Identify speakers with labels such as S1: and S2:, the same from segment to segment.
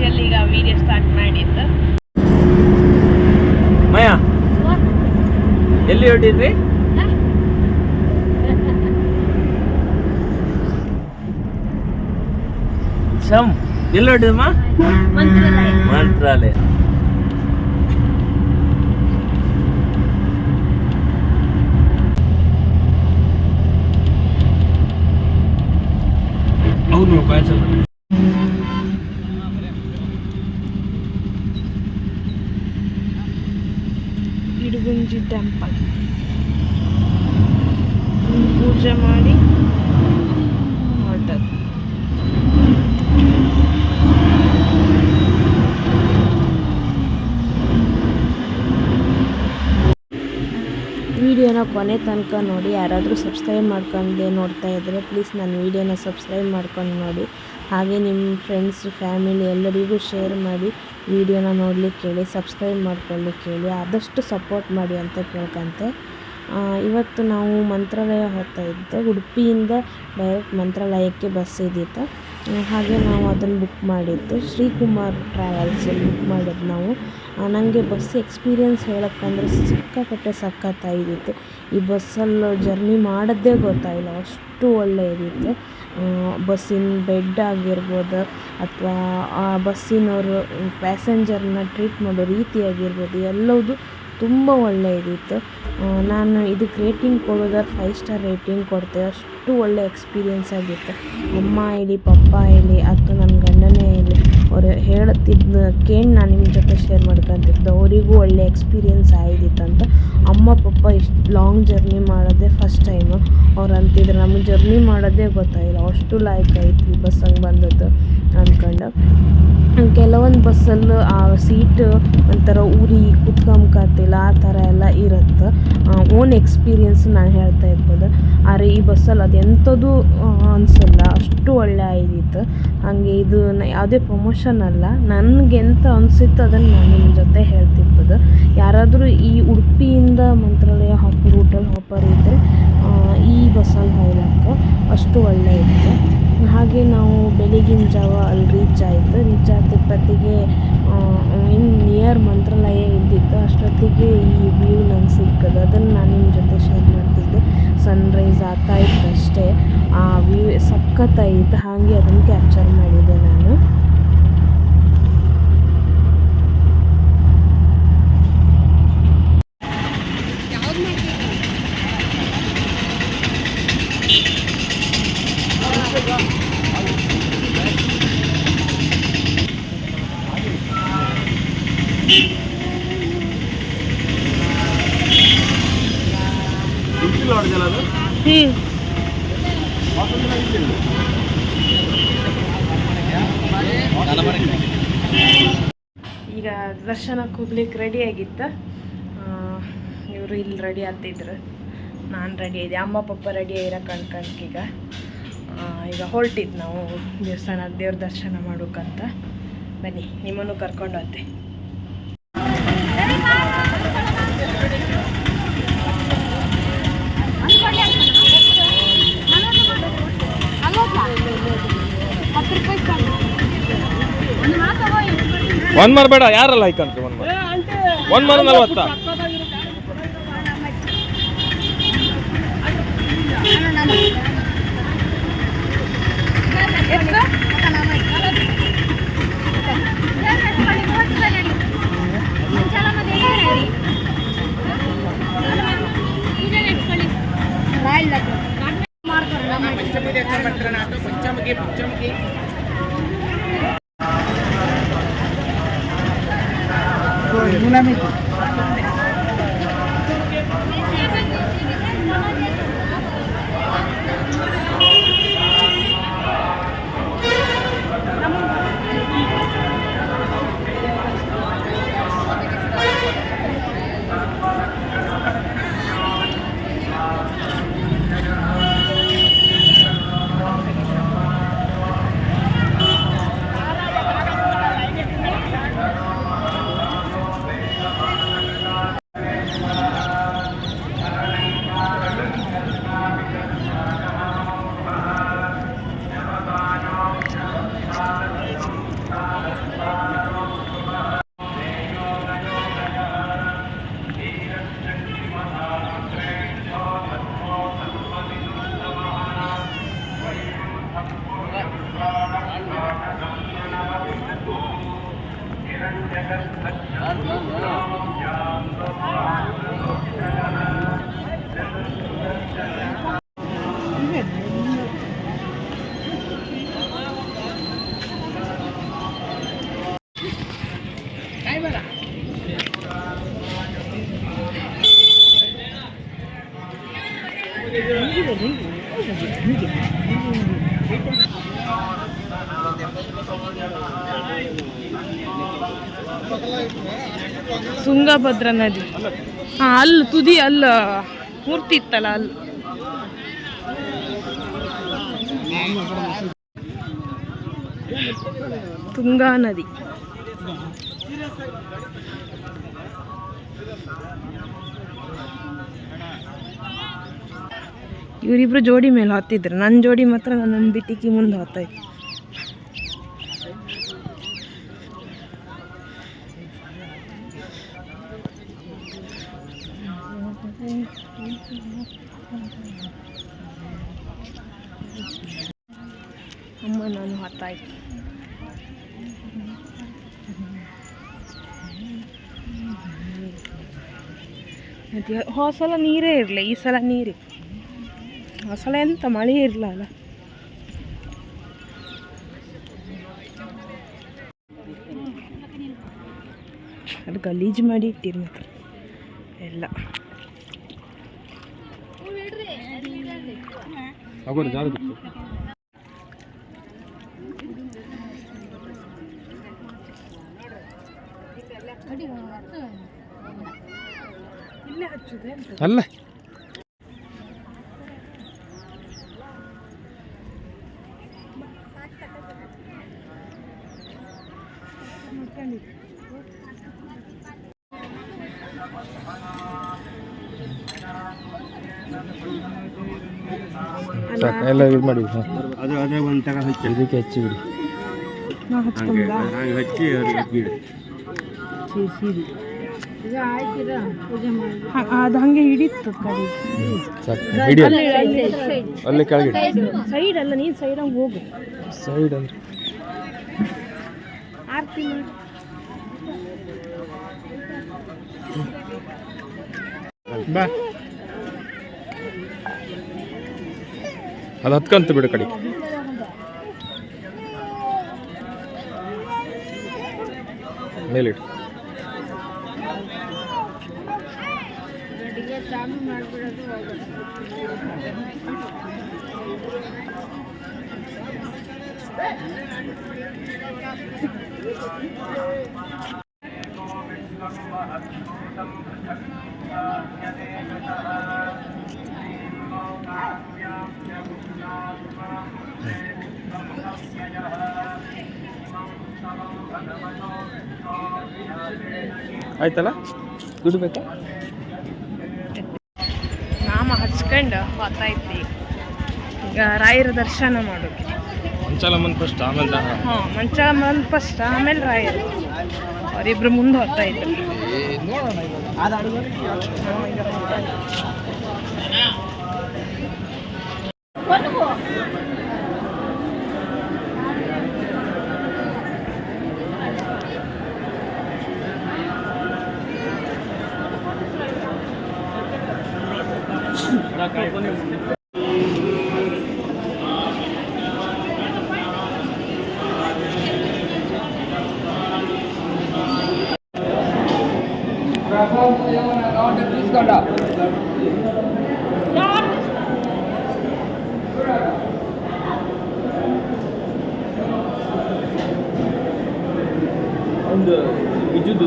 S1: Special ಈಗ video start ಮಾಡಿದ್ದು.
S2: ಮಯಾ ಎಲ್ಲಿ ಹೊರಟಿದ್ರಿ? ಶಮ್ ಎಲ್ಲಿ ಹೊರಟಿದಮ್ಮ? ಮಂತ್ರಾಲಯ. అవును కాయచల్
S1: ಇಡಗುಂಜಿ ಟೆಂಪಲ್ ಪೂಜೆ ಮಾಡಿ ಹೊರಟದ್ದು. ವಿಡಿಯೋನ ಕೊನೆ ತನಕ ನೋಡಿ. ಯಾರಾದರೂ ಸಬ್ಸ್ಕ್ರೈಬ್ ಮಾಡ್ಕೊಂಡೆ ನೋಡ್ತಾ ಇದ್ದರೆ ಪ್ಲೀಸ್ ನನ್ನ ವಿಡಿಯೋನ ಸಬ್ಸ್ಕ್ರೈಬ್ ಮಾಡ್ಕೊಂಡು ನೋಡಿ. ಹಾಗೆ ನಿಮ್ಮ ಫ್ರೆಂಡ್ಸ್ ಫ್ಯಾಮಿಲಿ ಎಲ್ಲರಿಗೂ ಶೇರ್ ಮಾಡಿ ವಿಡಿಯೋನ ನೋಡಲಿಕ್ಕೆ ಹೇಳಿ, ಸಬ್ಸ್ಕ್ರೈಬ್ ಮಾಡ್ಕೊಳ್ಳಿಕ್ಕೆ ಹೇಳಿ, ಆದಷ್ಟು ಸಪೋರ್ಟ್ ಮಾಡಿ ಅಂತ ಕೇಳ್ಕೊಂತೆ. ಇವತ್ತು ನಾವು ಮಂತ್ರಾಲಯ ಹೋಗ್ತಾ ಇದ್ದೆ. ಉಡುಪಿಯಿಂದ ಡೈರೆಕ್ಟ್ ಮಂತ್ರಾಲಯಕ್ಕೆ ಬಸ್ ಇದ್ದಿತ್ತು. ಹಾಗೆ ನಾವು ಅದನ್ನು ಬುಕ್ ಮಾಡಿದ್ದು ಶ್ರೀಕುಮಾರ್ ಟ್ರಾವೆಲ್ಸಲ್ಲಿ ಬುಕ್ ಮಾಡಿದ್ದು ನಾವು. ನನಗೆ ಬಸ್ ಎಕ್ಸ್ಪೀರಿಯೆನ್ಸ್ ಹೇಳೋಕ್ಕಂದ್ರೆ ಸಿಕ್ಕಾಪಟ್ಟೆ ಸಖತ್ತಾಗಿತ್ತು. ಈ ಬಸ್ಸಲ್ಲಿ ಜರ್ನಿ ಮಾಡೋದೇ ಗೊತ್ತಾಯಿಲ್ಲ, ಅಷ್ಟು ಒಳ್ಳೆ ಇದಿತ್ತು. ಬಸ್ಸಿನ ಬೆಡ್ ಆಗಿರ್ಬೋದು ಅಥವಾ ಆ ಬಸ್ಸಿನವರು ಪ್ಯಾಸೆಂಜರ್ನ ಟ್ರೀಟ್ ಮಾಡೋ ರೀತಿ ಆಗಿರ್ಬೋದು, ಎಲ್ಲವೂ ತುಂಬ ಒಳ್ಳೆಯದಿತ್ತು. ನಾನು ಇದಕ್ಕೆ ರೇಟಿಂಗ್ ಕೊಡೋದಾದ್ರೆ 5 ಸ್ಟಾರ್ ರೇಟಿಂಗ್ ಕೊಡ್ತೇವೆ. ಅಷ್ಟು ಒಳ್ಳೆ ಎಕ್ಸ್ಪೀರಿಯೆನ್ಸ್ ಆಗಿತ್ತು. ಅಮ್ಮ ಹೇಳಿ ಪಪ್ಪ ಹೇಳಿ ಅಥವಾ ನನ್ನ ಗಂಡನೇ ಹೇಳಿ ಅವ್ರು ಹೇಳುತ್ತಿದ್ದು ಕೇಳಿ ನಾನು ನಿಮ್ಮ ಜೊತೆ ಶೇರ್ ಮಾಡ್ಕೊತಿದ್ದು. ಅವರಿಗೂ ಒಳ್ಳೆ ಎಕ್ಸ್ಪೀರಿಯೆನ್ಸ್ ಆಗಿತ್ತಂತ. ಅಮ್ಮ ಪಪ್ಪ ಇಷ್ಟು ಲಾಂಗ್ ಜರ್ನಿ ಮಾಡೋದೇ ಫಸ್ಟ್ ಟೈಮು. ಅವ್ರು ಅಂತಿದ್ರು ನಮಗೆ ಜರ್ನಿ ಮಾಡೋದೇ ಗೊತ್ತಾಗಿಲ್ಲ, ಅಷ್ಟು ಲಾಯ್ಕ್ ಆಯ್ತು ಈ ಬಸ್ ಹಂಗೆ ಬಂದದ್ದು ಅಂದ್ಕೊಂಡು. ಕೆಲವೊಂದು ಬಸ್ಸಲ್ಲೂ ಆ ಸೀಟ್ ಒಂಥರ ಊರಿ ಕುತ್ಕೊಂಬಕತ್ತಿಲ್ಲ, ಆ ಥರ ಎಲ್ಲ ಇರುತ್ತೆ. ಓನ್ ಎಕ್ಸ್ಪೀರಿಯೆನ್ಸ್ ನಾನು ಹೇಳ್ತಾ ಇರ್ಬೋದು. ಆದರೆ ಈ ಬಸ್ಸಲ್ಲಿ ಅದು ಎಂಥದ್ದು ಅನಿಸಲ್ಲ, ಅಷ್ಟು ಒಳ್ಳೆ ಆಗಿತ್ತು. ಹಾಗೆ ಇದು ಯಾವುದೇ ಪ್ರಮೋಷನ್ ಅಲ್ಲ, ನನಗೆಂತ ಅನಿಸಿತ್ತು ಅದನ್ನು ನಾನು ನಿಮ್ಮ ಜೊತೆ ಹೇಳ್ತಿರ್ಬೋದು. ಯಾರಾದರೂ ಈ ಉಡುಪಿಯಿಂದ ಮಂತ್ರಾಲಯ ರೂಟಲ್ಲಿ ಹಾಪರ್ ಇದ್ದರೆ ಈ ಬಸ್ಸಲ್ಲಿ ಹೋಗ್ಲಿಕ್ಕೆ ಅಷ್ಟು ಒಳ್ಳೆ ಇತ್ತು. ಹಾಗೆ ನಾವು ಬೆಳಗಿನ ಜಾವ ಅಲ್ಲಿ ರೀಚ್ ಆದ ತಿರುಪತಿಗೆ ನಿಯರ್ ಮಂತ್ರಾಲಯ ಇದ್ದಿತ್ತು. ಅಷ್ಟೊತ್ತಿಗೆ ಈ ವ್ಯೂ ನಂಗೆ ಸಿಕ್ಕದು, ಅದನ್ನು ನಾನು ನಿಮ್ಮ ಜೊತೆ ಶೇರ್ ಮಾಡ್ತಿದ್ದೆ. ಸನ್ರೈಸ್ ಆಗ್ತಾಯಿತ್ತು ಅಷ್ಟೇ, ಆ ವ್ಯೂ ಸಖತ್ತಾಯಿತ್ತು. ಹಾಗೆ ಅದನ್ನು ಕ್ಯಾಪ್ಚರ್ ಮಾಡಿದ್ದೆ ನಾನು. ಈಗ ದರ್ಶನಕ್ಕೆ ಹೋಗ್ಲಿಕ್ಕೆ ರೆಡಿ ಆಗಿತ್ತು. ಇವರು ಇಲ್ಲಿ ರೆಡಿ ಆಗ್ತಿದ್ರು, ನಾನು ರೆಡಿ ಇದ್ದೆ, ಅಮ್ಮ ಪಪ್ಪ ರೆಡಿ ಆಗಿರೋ ಕಣ್ಕಂಡ್ಕೀಗ ಈಗ ಹೊರಟಿದ್ದು ನಾವು ದೇವ್ರ ದರ್ಶನ ಮಾಡೋಕ್ಕಂತ. ಬನ್ನಿ ನಿಮ್ಮನ್ನು ಕರ್ಕೊಂಡು ಹೋಗ್ತೆ.
S2: ಒಂದು ಮಾರ್ಬೇಡ, ಯಾರಲ್ಲ ಐಕಂತ್ರಿ ಒಂದು ಮಾರು 40.
S1: ತುಂಗಭದ್ರಾ ನದಿ. ಹಾಂ, ಅಲ್ಲಿ ತುದಿ ಅಲ್ಲ ಮೂರ್ತಿ ಇತ್ತಲ್ಲ ಅಲ್ಲಿ. ತುಂಗಾ ನದಿ. ಇವರಿಬ್ರು ಜೋಡಿ ಮೇಲೆ ಹತ್ತಿದ್ರು. ನನ್ನ ಜೋಡಿ ಮಾತ್ರ ನನ್ನ ಬಿಟ್ಟಿಕ್ಕಿ ಮುಂದೆ ಹತ್ತಾಯ್ತು. ಅಮ್ಮ ನಾನು ಹತ್ತಾಯ್ತು. ಮತ್ತೆ ಹೋಸಲ ನೀರೇ ಇರಲಿ, ಈ ಸಲ ನೀರೇ. ಆ ಸಲ ಎಂತ ಮಳೆ ಇರಲ್ಲ ಅಲ್ಲ. ಅದು ಗಲೀಜು ಮಾಡಿ ಇಟ್ಟಿರಿ ಮಾತ್ರ ಎಲ್ಲ.
S2: ಅಲ್ಲ ಎಲ್ಲ ಇದು ಮಾಡಿ ಅದು ಅದೇ ಒಂದು ತಗ ಹಚ್ಚಿ ಇದಕ್ಕೆ ಹಚ್ಚಿ ಬಿಡಿ. ಹಚ್ಚಿ
S1: ಅದು ಹಂಗೆ ಹಿಡಿತು ಕಡೆ
S2: ಅಲ್ಲೇ ಕೆಳಗೆ
S1: ಸೈಡ್ ಅಲ್ಲ, ನೀನು ಸೈಡ್ ಹಂಗೆ ಹೋಗು.
S2: ಸೈಡ್ ಅಂದ್ರೆ
S1: ಆರ್ತಿ ಮಾಡಿ.
S2: ಬಾ ಅದು ಹತ್ಕಂತ ಬಿಡು ಕಡೆ. ಮೇಲಿಟ್ಟು ಆಯ್ತಲ್ಲ, ದುಡ್ಡು ಬೇಕಾ?
S1: ನಾಮ ಹಚ್ಕೊಂಡು ಗೊತ್ತಾಯ್ತು. ಈಗ ರಾಯರ ದರ್ಶನ ಮಾಡೋಕೆ
S2: ಮಂಚಾಲಮ್ಮನ ಫಸ್ಟ್, ಆಮೇಲೆ
S1: ಹಾಂ, ಮಂಚಾಲಮ್ಮನ ಫಸ್ಟ್, ಆಮೇಲೆ ರಾಯರು. ಅವರಿಬ್ರು ಮುಂದೆ ಹೋಗ್ತಾ ಇದ್ರು.
S2: ಒಂದು ವಿದ್ಯುತ್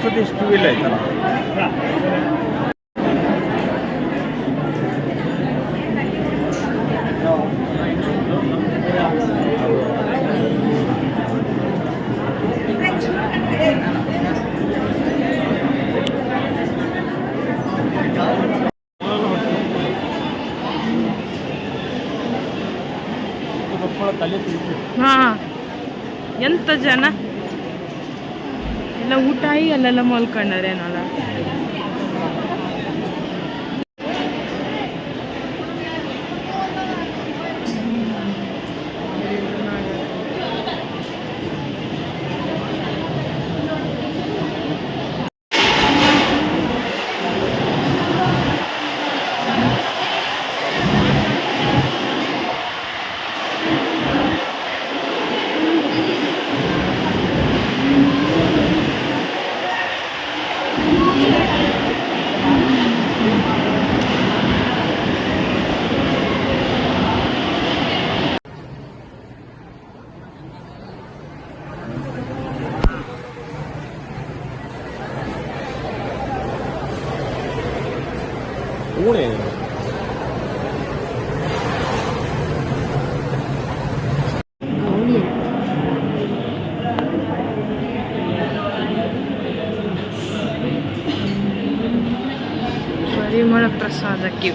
S2: ಸತಿ ಇಷ್ಟು ಕ್ಯೂ ಇಲ್ಲ ಆಯ್ತಲ್ಲ.
S1: ಹಾಂ ಎಂಥ ಜನ ಎಲ್ಲ ಊಟ ಆಗಿ ಅಲ್ಲೆಲ್ಲ ಮಲ್ಕೊಂಡಾರೇನಲ್ಲ.
S2: ಊಣೆ
S1: ಪರಿಮಳ ಪ್ರಸಾದಕ್ಕೆ